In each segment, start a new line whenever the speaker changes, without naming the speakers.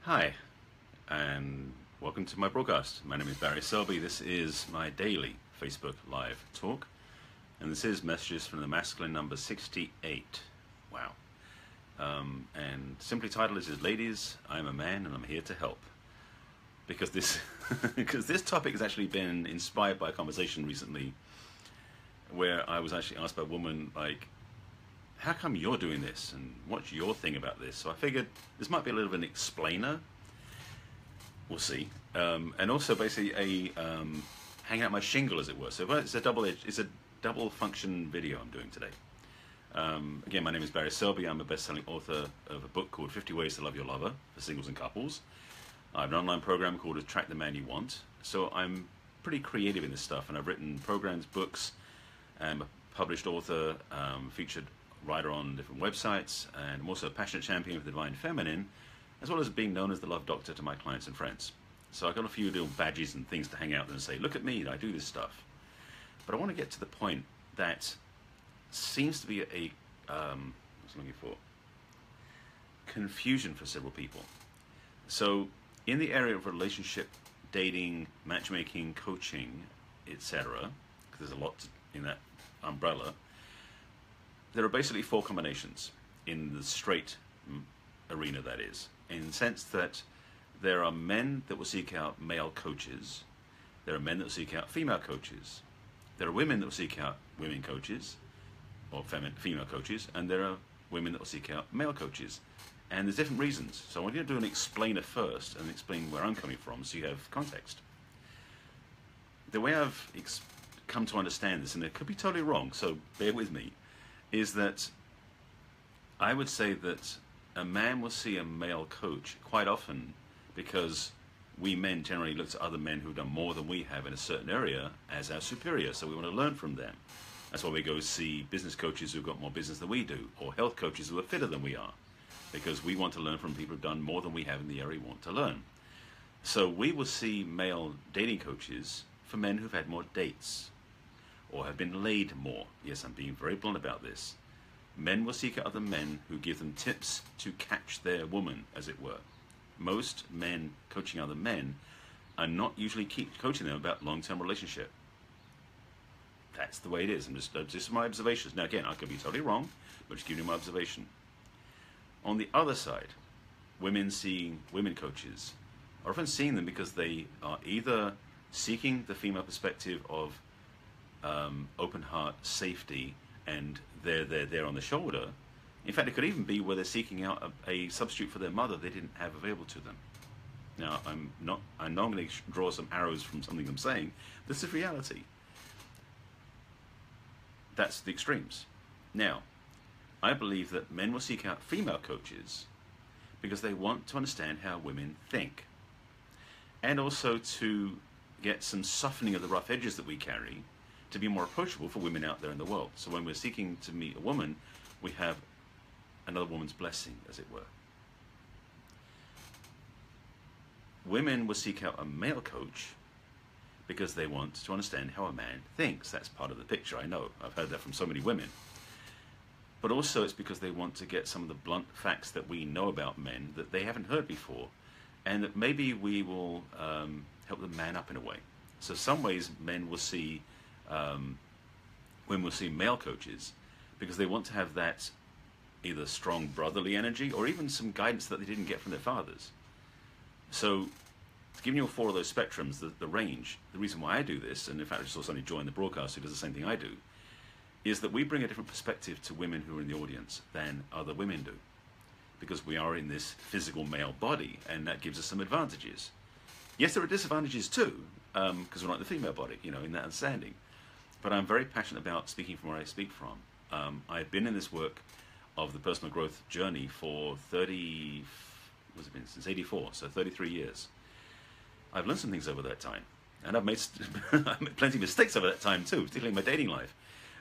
Hi, and welcome to my broadcast. My name is Barry Selby. This is my daily Facebook Live talk, and this is messages from the masculine number 68. Wow. And simply titled is Ladies, I'm a man and I'm here to help. Because this, because this topic has actually been inspired by a conversation recently where I was actually asked by a woman, like, how come you're doing this and what's your thing about this? So I figured this might be a little bit of an explainer. We'll see. And also basically a hang out my shingle, as it were. So it's a double function video I'm doing today. Again, my name is Barry Selby. I'm a best-selling author of a book called 50 Ways to Love Your Lover for singles and couples. I have an online program called Attract the Man You Want. So I'm pretty creative in this stuff, and I've written programs, books, and a published author, featured writer on different websites, and I'm also a passionate champion of the divine feminine, as well as being known as the love doctor to my clients and friends. So I've got a few little badges and things to hang out there and say, look at me, I do this stuff. But I want to get to the point that seems to be what's I'm looking for, confusion for several people. So in the area of relationship, dating, matchmaking, coaching, etc., because there's a lot in that umbrella, there are basically four combinations in the straight arena, that is, in the sense that there are men that will seek out male coaches, there are men that will seek out female coaches, there are women that will seek out women coaches, or female coaches, and there are women that will seek out male coaches. And there's different reasons. So I want you to do an explainer first and explain where I'm coming from so you have context. The way I've come to understand this, and it could be totally wrong, so bear with me, is that I would say that a man will see a male coach quite often because we men generally look to other men who've done more than we have in a certain area as our superior, so we want to learn from them. That's why we go see business coaches who've got more business than we do, or health coaches who are fitter than we are, because we want to learn from people who've done more than we have in the area we want to learn. So we will see male dating coaches for men who've had more dates, or have been laid more. Yes, I'm being very blunt about this. Men will seek out other men who give them tips to catch their woman, as it were. Most men coaching other men are not usually coaching them about long-term relationship. That's the way it is. Just my observations. Now again, I could be totally wrong, but just giving you my observation. On the other side, women seeing women coaches are often seeing them because they are either seeking the female perspective of open heart, safety, and they're there on the shoulder. In fact, it could even be where they're seeking out a substitute for their mother they didn't have available to them. Now, I know I'm going to draw some arrows from something I'm saying. This is reality. That's the extremes. Now, I believe that men will seek out female coaches because they want to understand how women think, and also to get some softening of the rough edges that we carry to be more approachable for women out there in the world. So when we're seeking to meet a woman, we have another woman's blessing, as it were. Women will seek out a male coach because they want to understand how a man thinks. That's part of the picture, I know. I've heard that from so many women. But also it's because they want to get some of the blunt facts that we know about men that they haven't heard before, and that maybe we will help them man up in a way. So some ways men will see women will see male coaches because they want to have that either strong brotherly energy or even some guidance that they didn't get from their fathers. So giving you all four of those spectrums, the range, the reason why I do this, and in fact I just saw somebody join the broadcast who does the same thing I do, is that we bring a different perspective to women who are in the audience than other women do. Because we are in this physical male body, and that gives us some advantages. Yes, there are disadvantages too, because we're not the female body, in that understanding. But I'm very passionate about speaking from where I speak from. I've been in this work of the personal growth journey for since 84, so 33 years. I've learned some things over that time, and I've made plenty of mistakes over that time too, particularly in my dating life.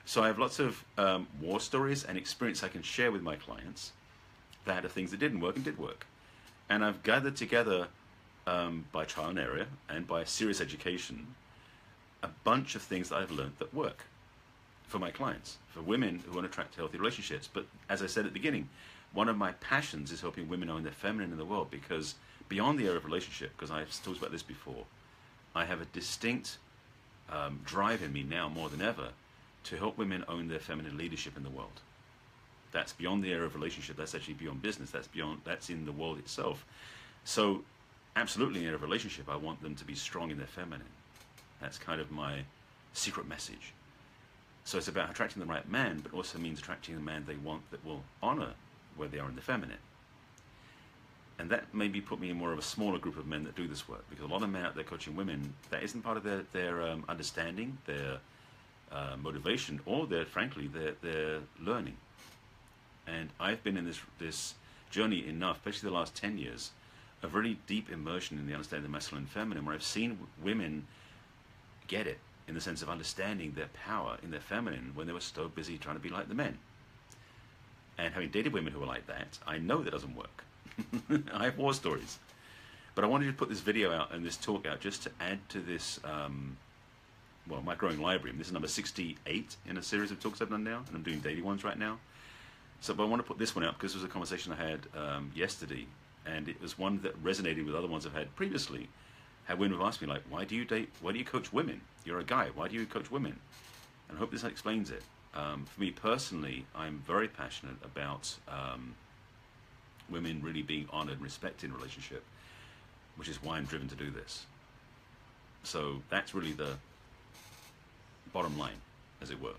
So I have lots of war stories and experience I can share with my clients that are things that didn't work and did work. And I've gathered together by trial and error and by serious education a bunch of things that I've learned that work for my clients, for women who want to attract healthy relationships. But as I said at the beginning, one of my passions is helping women own their feminine in the world, because beyond the area of relationship, because I've talked about this before, I have a distinct drive in me now more than ever to help women own their feminine leadership in the world. That's beyond the area of relationship. That's actually beyond business. That's in the world itself. So absolutely in the area of relationship, I want them to be strong in their feminine. That's kind of my secret message. So it's about attracting the right man, but also means attracting the man they want that will honor where they are in the feminine. And that maybe put me in more of a smaller group of men that do this work, because a lot of men out there coaching women, that isn't part of their understanding, their motivation, or frankly their learning. And I've been in this journey enough, especially the last 10 years, of really deep immersion in the understanding of the masculine and feminine, where I've seen women get it in the sense of understanding their power in their feminine when they were so busy trying to be like the men. And having dated women who are like that, I know that doesn't work. I have war stories. But I wanted to put this video out and this talk out just to add to this, my growing library. And this is number 68 in a series of talks I've done now, and I'm doing daily ones right now. But I want to put this one out because it was a conversation I had yesterday, and it was one that resonated with other ones I've had previously. Had women have asked me, like, why do you coach women? You're a guy, why do you coach women? And I hope this explains it. For me personally, I'm very passionate about women really being honored and respected in a relationship, which is why I'm driven to do this. So that's really the bottom line, as it were.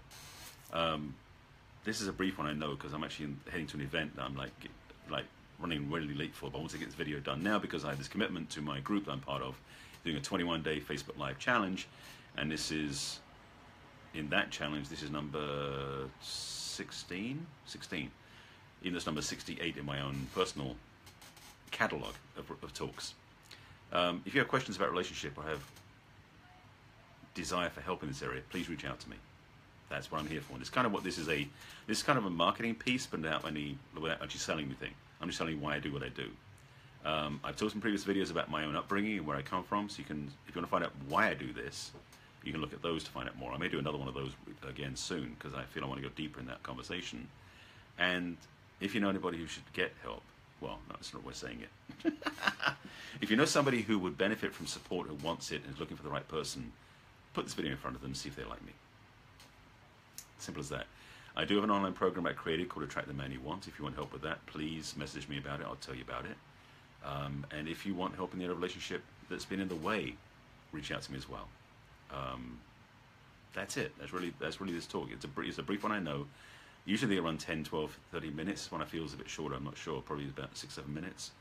This is a brief one, I know, because I'm actually heading to an event that I'm like running really late for, but I want to get this video done now because I have this commitment to my group that I'm part of, doing a 21-day Facebook Live challenge, and this is, in that challenge, this is number 16? 16. Even though it's number 68 in my own personal catalog of talks. If you have questions about relationship or have desire for help in this area, please reach out to me. That's what I'm here for. And it's kind of what this is kind of a marketing piece, but without actually selling anything. I'm just telling you why I do what I do. I've talked in previous videos about my own upbringing and where I come from, so if you want to find out why I do this, you can look at those to find out more. I may do another one of those again soon, because I feel I want to go deeper in that conversation. And if you know anybody who should get help, well, no, that's not what we're saying it. If you know somebody who would benefit from support, who wants it and is looking for the right person, put this video in front of them and see if they like me. Simple as that. I do have an online program I created called Attract the Man You Want. If you want help with that, please message me about it. I'll tell you about it. And if you want help in the relationship that's been in the way, reach out to me as well. That's it. That's really this talk. It's a brief one, I know. Usually they run 10, 12, 30 minutes. When I feel it's a bit shorter, I'm not sure. Probably about 6-7 minutes.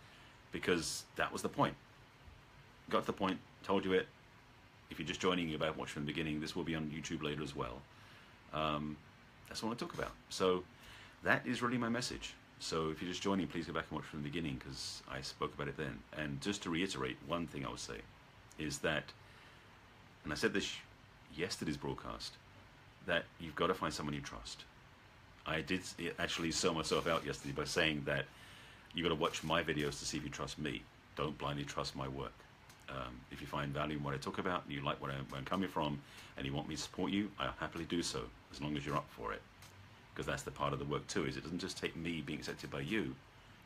Because that was the point. Got to the point, told you it. If you're just joining, you better watch from the beginning. This will be on YouTube later as well. That's what I want to talk about. So that is really my message. So if you're just joining, please go back and watch from the beginning, because I spoke about it then. And just to reiterate, one thing I would say is that, and I said this yesterday's broadcast, that you've got to find someone you trust. I did actually sell myself out yesterday by saying that you've got to watch my videos to see if you trust me. Don't blindly trust my work. If you find value in what I talk about, and you like where I'm coming from, and you want me to support you, I'll happily do so, as long as you're up for it. Because that's the part of the work too, is it doesn't just take me being accepted by you,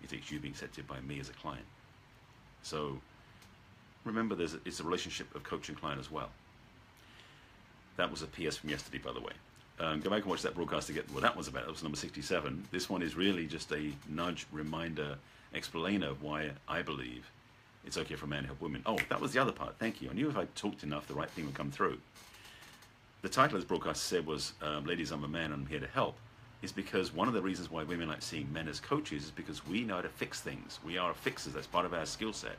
it takes you being accepted by me as a client. So remember, it's a relationship of coach and client as well. That was a PS from yesterday, by the way. Go back and watch that broadcast to get what that was about. That was number 67. This one is really just a nudge, reminder, explainer of why I believe it's okay for a man to help women. Oh, that was the other part. Thank you. I knew if I talked enough, the right thing would come through. The title of this broadcast said was, Ladies, I'm a man, I'm here to help. Is because one of the reasons why women like seeing men as coaches is because we know how to fix things. We are fixers. That's part of our skill set.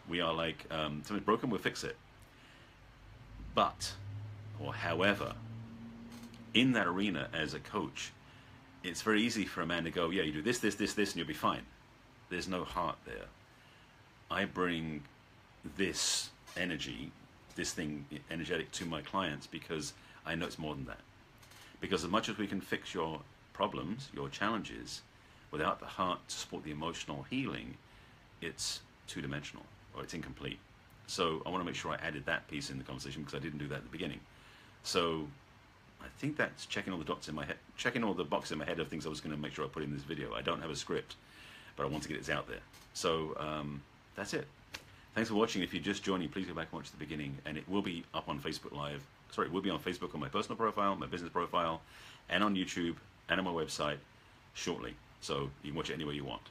We are like, something's broken, we'll fix it. But, or however, in that arena as a coach, it's very easy for a man to go, yeah, you do this, this, this, this, and you'll be fine. There's no heart there. I bring this energy, this thing energetic to my clients because I know it's more than that. Because as much as we can fix your problems, your challenges, without the heart to support the emotional healing, it's two-dimensional, or it's incomplete. So I want to make sure I added that piece in the conversation because I didn't do that at the beginning. So I think that's checking all the dots in my head, checking all the boxes in my head of things I was going to make sure I put in this video. I don't have a script, but I want to get it out there. So that's it. Thanks for watching. If you're just joining, please go back and watch the beginning, and it will be up on Facebook Live. Sorry, it will be on Facebook on my personal profile, my business profile, and on YouTube, and on my website shortly. So you can watch it anywhere you want.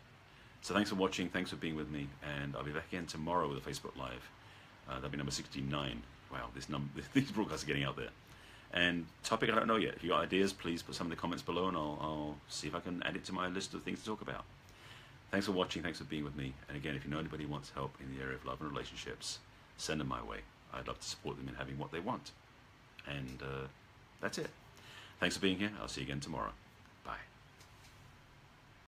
So thanks for watching. Thanks for being with me, and I'll be back again tomorrow with a Facebook Live. That'll be number 69. Wow, these broadcasts are getting out there. And topic I don't know yet. If you got ideas, please put some in the comments below, and I'll see if I can add it to my list of things to talk about. Thanks for watching. Thanks for being with me. And again, if you know anybody who wants help in the area of love and relationships, send them my way. I'd love to support them in having what they want. And that's it. Thanks for being here. I'll see you again tomorrow. Bye.